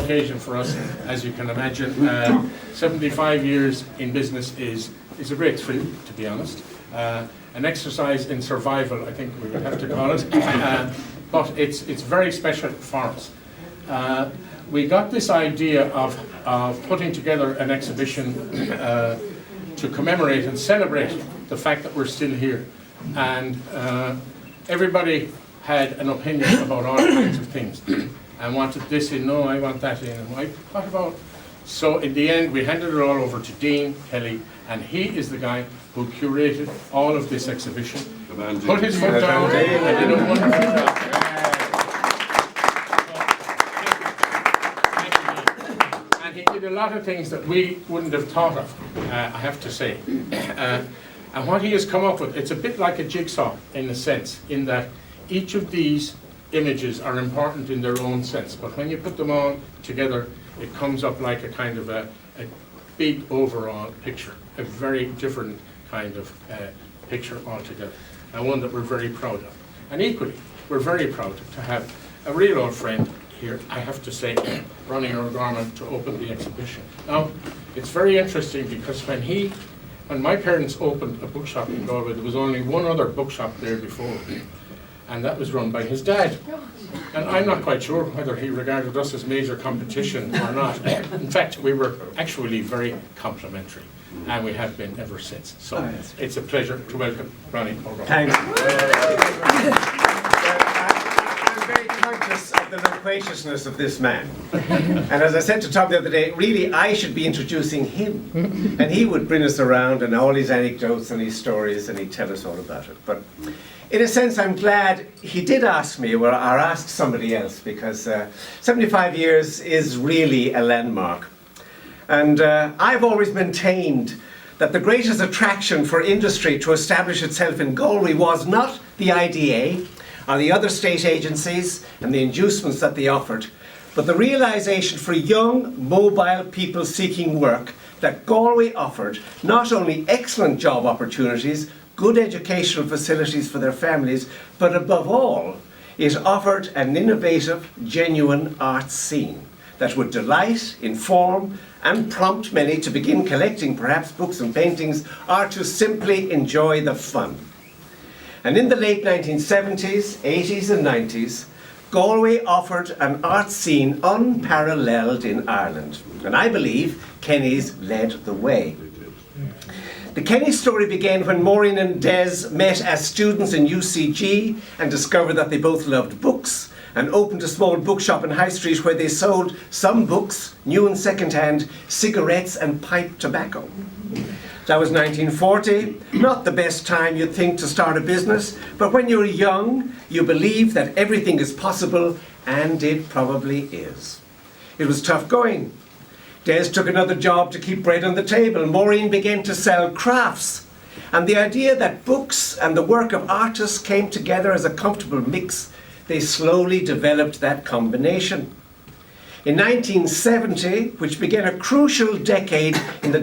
occasion for us, as you can imagine. 75 years in business is a breakthrough, to be honest. An exercise in survival, I think we would have to call it. But it's very special for us. We got this idea of putting together an exhibition to commemorate and celebrate the fact that we're still here. And everybody had an opinion about all kinds of things. I wanted this in, no, I want that in, and what about? So in the end, we handed it all over to Dean Kelly, and he is the guy who curated all of this exhibition. Put his foot down and did a wonderful job. And he did a lot of things that we wouldn't have thought of, I have to say. And what he has come up with, it's a bit like a jigsaw in a sense, in that each of these images are important in their own sense, but when you put them all together, it comes up like a kind of a big overall picture, a very different kind of picture altogether, and one that we're very proud of. And equally, we're very proud to have a real old friend here, I have to say, Ronnie O'Gorman, to open the exhibition. Now, it's very interesting because when my parents opened a bookshop in Galway, there was only one other bookshop there before, and that was run by his dad. And I'm not quite sure whether he regarded us as major competition or not. In fact, we were actually very complimentary, and we have been ever since. So it's a pleasure to welcome Ronnie O'Gorman. Thanks. I'm very conscious of the loquaciousness of this man. And as I said to Tom the other day, really I should be introducing him. And he would bring us around and all his anecdotes and his stories, and he'd tell us all about it. But in a sense, I'm glad he did ask me, or ask somebody else, because 75 years is really a landmark. And I've always maintained that the greatest attraction for industry to establish itself in Galway was not the IDA or the other state agencies and the inducements that they offered, but the realisation for young, mobile people seeking work that Galway offered not only excellent job opportunities, good educational facilities for their families, but above all, it offered an innovative, genuine arts scene that would delight, inform, and prompt many to begin collecting perhaps books and paintings, or to simply enjoy the fun. And in the late 1970s, 80s and 90s, Galway offered an art scene unparalleled in Ireland. And I believe Kenny's led the way. The Kenny story began when Maureen and Des met as students in UCG and discovered that they both loved books, and opened a small bookshop in High Street where they sold some books, new and second-hand, cigarettes and pipe tobacco. That was 1940, not the best time you'd think to start a business, but when you're young, you believe that everything is possible, and it probably is. It was tough going. Des took another job to keep bread on the table. Maureen began to sell crafts. And the idea that books and the work of artists came together as a comfortable mix, they slowly developed that combination. In 1970, which began a crucial decade in the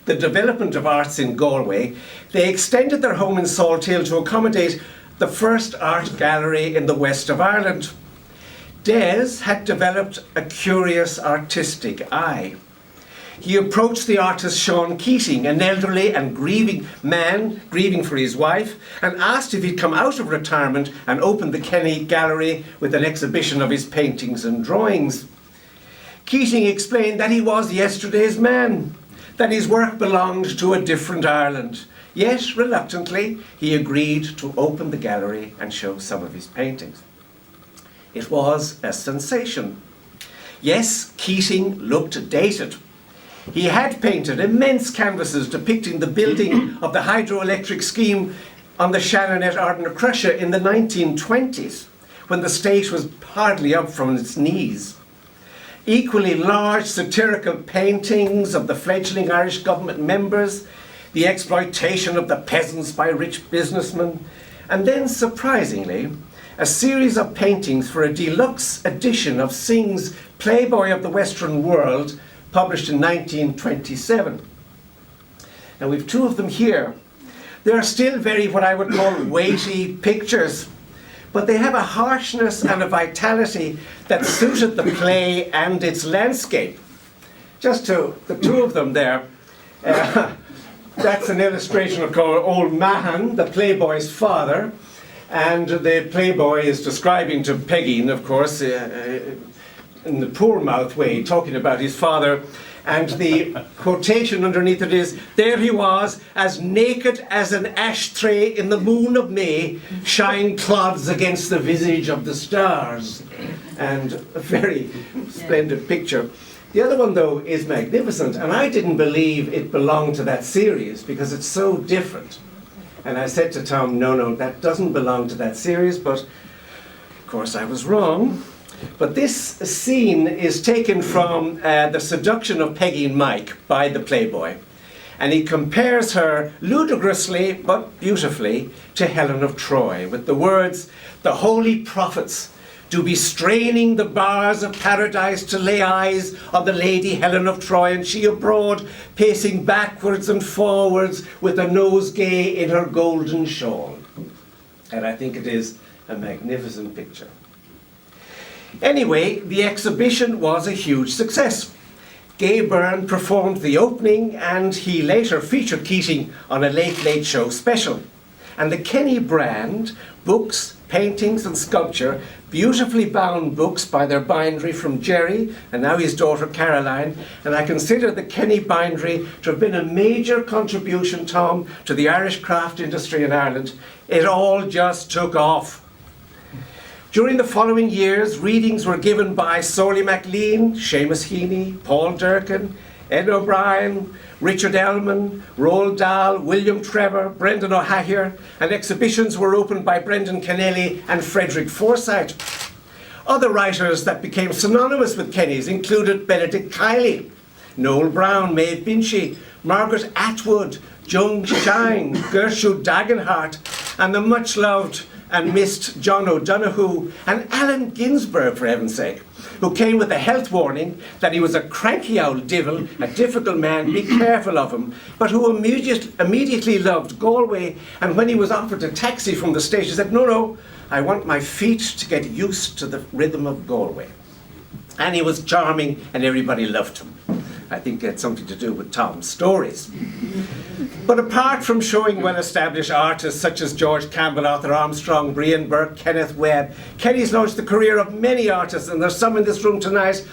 development of arts in Galway, they extended their home in Salthill to accommodate the first art gallery in the west of Ireland. Des had developed a curious artistic eye. He approached the artist Sean Keating, an elderly and grieving man, grieving for his wife, and asked if he'd come out of retirement and open the Kenny Gallery with an exhibition of his paintings and drawings. Keating explained that he was yesterday's man, that his work belonged to a different Ireland. Yet, reluctantly, he agreed to open the gallery and show some of his paintings. It was a sensation. Yes, Keating looked dated. He had painted immense canvases depicting the building of the hydroelectric scheme on the Shannon at Ardnacrusha in the 1920s, when the state was hardly up from its knees. Equally large satirical paintings of the fledgling Irish government members, the exploitation of the peasants by rich businessmen, and then, surprisingly, a series of paintings for a deluxe edition of Synge's Playboy of the Western World, published in 1927. And we've two of them here. They are still very, what I would call, weighty pictures, but they have a harshness and a vitality that suited the play and its landscape. Just to the two of them there, that's an illustration of old Mahan, the playboy's father, and the playboy is describing to Peggy, of course, in the poor mouth way, talking about his father. And the quotation underneath it is, "There he was, as naked as an ashtray in the moon of May, shine clods against the visage of the stars." And a very splendid picture. The other one, though, is magnificent, and I didn't believe it belonged to that series because it's so different. And I said to Tom, no, that doesn't belong to that series, but of course I was wrong. But this scene is taken from The Seduction of Peggy and Mike by the Playboy. And he compares her ludicrously but beautifully to Helen of Troy with the words, "The holy prophets do be straining the bars of paradise to lay eyes on the lady Helen of Troy, and she abroad pacing backwards and forwards with a nosegay in her golden shawl." And I think it is a magnificent picture. Anyway, the exhibition was a huge success. Gay Byrne performed the opening, and he later featured Keating on a Late Late Show special. And the Kenny brand, books, paintings and sculpture, beautifully bound books by their bindery from Jerry and now his daughter Caroline, and I consider the Kenny bindery to have been a major contribution, Tom, to the Irish craft industry in Ireland. It all just took off. During the following years, readings were given by Sorley MacLean, Seamus Heaney, Paul Durkin, Ed O'Brien, Richard Ellman, Roald Dahl, William Trevor, Brendan O'Hahere, and exhibitions were opened by Brendan Kennelly and Frederick Forsyth. Other writers that became synonymous with Kenny's included Benedict Kiley, Noel Brown, Maeve Binchy, Margaret Atwood, Joan Shine, Gertrude Dagenhart, and the much-loved and missed John O'Donoghue, and Allen Ginsberg, for heaven's sake, who came with a health warning that he was a cranky old divil, a difficult man, be careful of him, but who immediately loved Galway, and when he was offered a taxi from the station, said, no, I want my feet to get used to the rhythm of Galway. And he was charming, and everybody loved him. I think it had something to do with Tom's stories. But apart from showing well-established artists such as George Campbell, Arthur Armstrong, Brian Burke, Kenneth Webb, Kenny's launched the career of many artists, and there's some in this room tonight,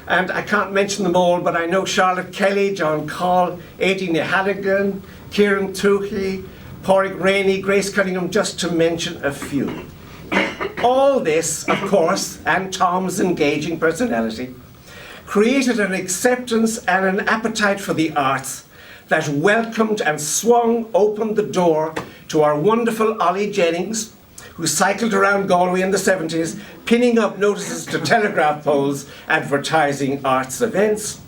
and I can't mention them all, but I know Charlotte Kelly, John Call, Aidan Halligan, Kieran Tuohy, Pádraig Rainey, Grace Cunningham, just to mention a few. All this, of course, and Tom's engaging personality, created an acceptance and an appetite for the arts that welcomed and swung open the door to our wonderful Ollie Jennings, who cycled around Galway in the 70s, pinning up notices to telegraph poles advertising arts events.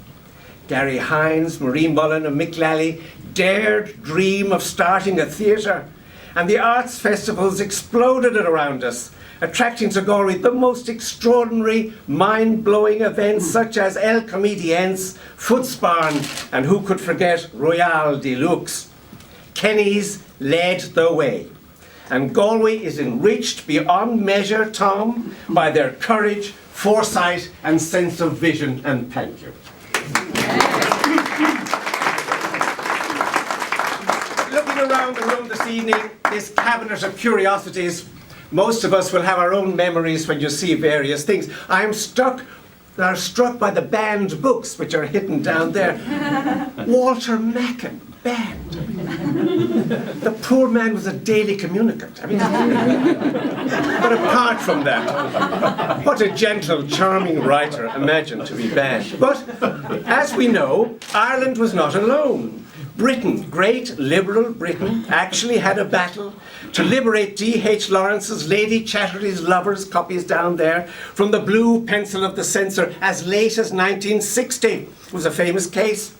Gary Hines, Marie Mullen and Mick Lally dared dream of starting a theatre, and the arts festivals exploded around us, attracting to Galway the most extraordinary, mind-blowing events such as El Comedians, Footsbarn, and who could forget Royale Deluxe. Kenny's led the way, and Galway is enriched beyond measure, Tom, by their courage, foresight, and sense of vision, and thank you. Looking around the room this evening, this cabinet of curiosities, most of us will have our own memories when you see various things. I am struck by the banned books which are hidden down there. Walter Mackin, banned. The poor man was a daily communicant. I mean, but apart from that, what a gentle, charming writer imagined to be banned. But as we know, Ireland was not alone. Britain, great liberal Britain, actually had a battle to liberate D.H. Lawrence's Lady Chatterley's Lovers, copies down there, from the blue pencil of the censor as late as 1960. It was a famous case.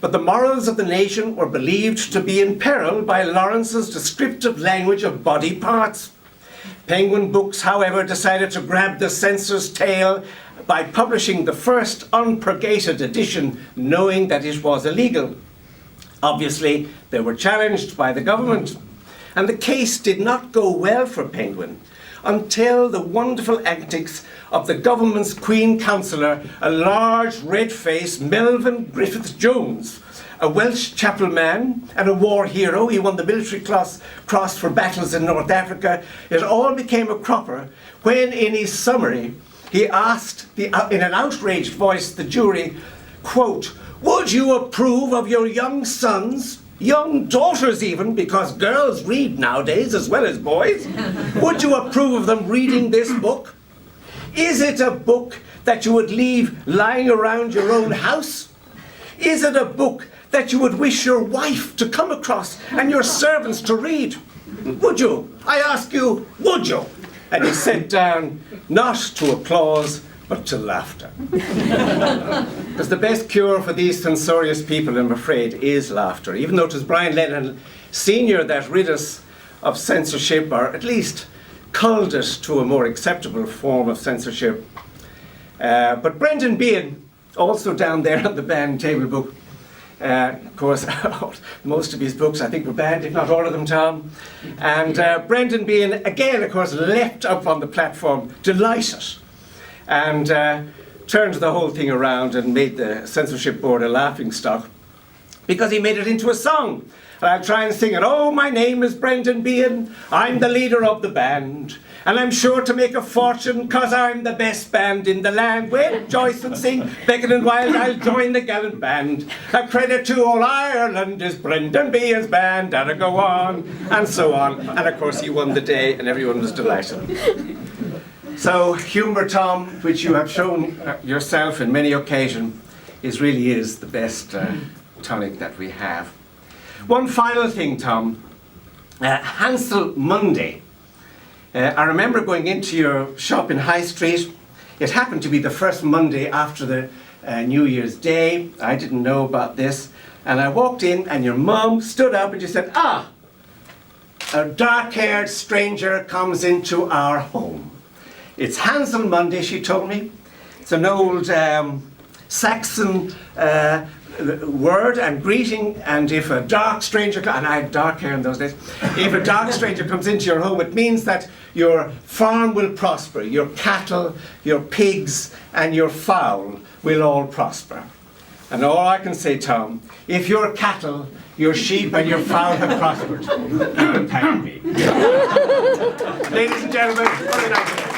But the morals of the nation were believed to be in peril by Lawrence's descriptive language of body parts. Penguin Books, however, decided to grab the censor's tail by publishing the first unpurgated edition, knowing that it was illegal. Obviously, they were challenged by the government, And the case did not go well for Penguin until the wonderful antics of the government's Queen Counsellor, a large red-faced Melvin Griffith-Jones, a Welsh chapel man and a war hero. He won the Military Cross for battles in North Africa. It all became a cropper when, in his summary, he asked, in an outraged voice, the jury, quote, "Would you approve of your young sons, young daughters even, because girls read nowadays as well as boys, would you approve of them reading this book? Is it a book that you would leave lying around your own house? Is it a book that you would wish your wife to come across and your servants to read? Would you? I ask you, would you?" And he sat down, not to applause, but to laughter. Because the best cure for these censorious people, I'm afraid, is laughter. Even though it was Brian Lennon Sr. that rid us of censorship, or at least culled it to a more acceptable form of censorship. But Brendan Behan, also down there on the banned table book, of course, most of his books I think were banned, if not all of them, Tom. And Brendan Behan, again, of course, leapt up on the platform, delighted, and turned the whole thing around and made the censorship board a laughingstock because he made it into a song. And I'll try and sing it. "Oh, my name is Brendan Behan, I'm the leader of the band, and I'm sure to make a fortune, 'cause I'm the best band in the land. Well, Joyce and sing, Beckett and Wild, I'll join the gallant band. A credit to all Ireland is Brendan Behan's band," and I go on, and so on. And of course he won the day, and everyone was delighted. So humour, Tom, which you have shown yourself in many occasions, really is the best tonic that we have. One final thing, Tom. Hansel Monday. I remember going into your shop in High Street. It happened to be the first Monday after the New Year's Day. I didn't know about this. And I walked in and your mum stood up and she said, "Ah, a dark-haired stranger comes into our home. It's Hansel Monday," she told me. It's an old Saxon word and greeting, and if a dark stranger, and I had dark hair in those days, if a dark stranger comes into your home, it means that your farm will prosper, your cattle, your pigs, and your fowl will all prosper. And all I can say, Tom, if your cattle, your sheep, and your fowl have prospered, you can thank me. Ladies and gentlemen, what a night.